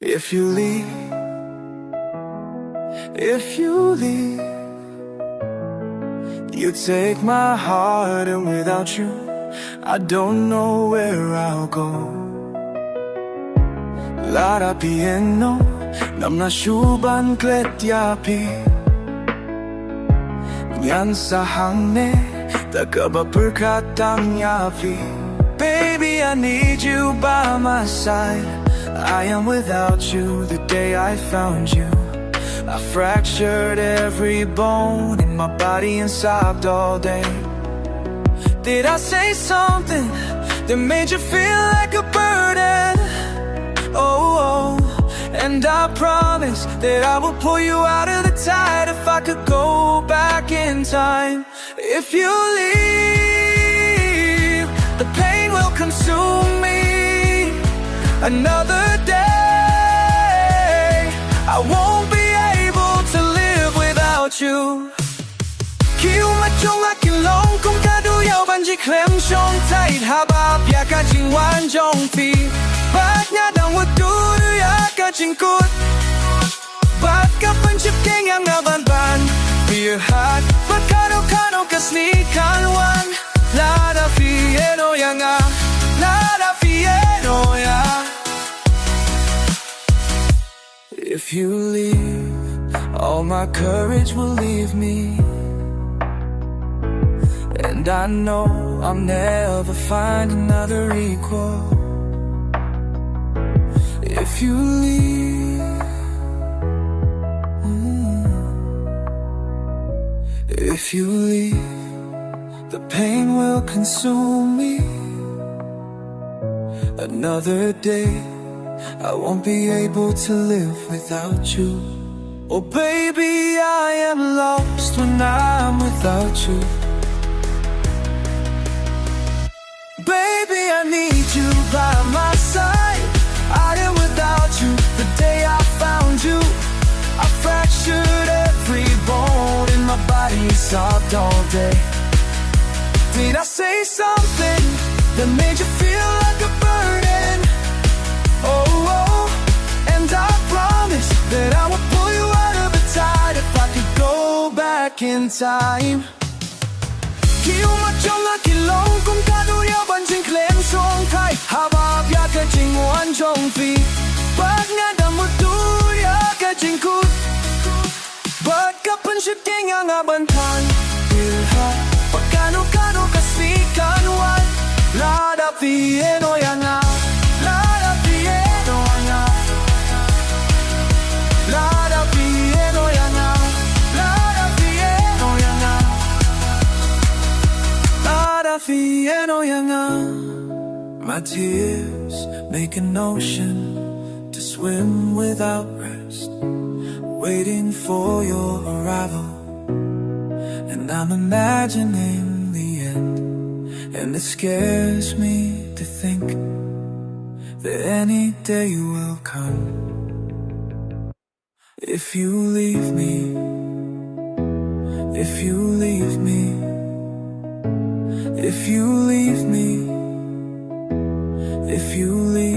If you leave, if you leave, you take my heart, and without you, I don't know where I'll go. Lada piano, namnashuban kletyapi, nyan sa hangin, tagaba perkatang yapi. Baby, I need you by my side. I am without you the day I found you. I fractured every bone in my body and sobbed all day. Did I say something that made you feel like a burden? Oh, and I promise that I will pull you out of the tide if I could go back in time. If you leave, the pain will consume me. Another day, I won't be able to live without you. Kiu mà trong ác kinh long cũng ca đu yêu ban chỉ klem trong tay hà ba bia ca chính hoàn trong phi bát nhã đang vượt đu ya ca chính cút bát ca phân chip keng yang na ban ban beer hat bát ca no ka sneak kan one Lada fieno yang a Lada fieno ya. If you leave, all my courage will leave me, and I know I'll never find another equal. If you leave, if you leave, the pain will consume me. Another day, I won't be able to live without you. Oh baby, I am lost when I'm without you. Baby, I need you by my side. I am without you the day I found you. I fractured every bone in my body, sobbed all day. Did I say something that made you feel like a burden? Oh, and I promise that I will pull you out of the tide if I could go back in time. Kiu mà trong ác kinh long cũng ca đu yêu ban chính klem trong tay hà ba bia ca chính hoàn trong phi bát nhã đang vượt đu ya ca chính cút bát ca phân chip keng yang a ban pan beer hat bát ca no ka sneak kan one Lada fieno yang a Lada fieno yang a Lada fieno yang a Lada fieno yang a Lada fieno yang a. My tears make an ocean to swim without rest, waiting for your arrival. And I'm imagining the end, and it scares me to think that any day will come. If you leave me, if you leave me, if you leave me, if you leave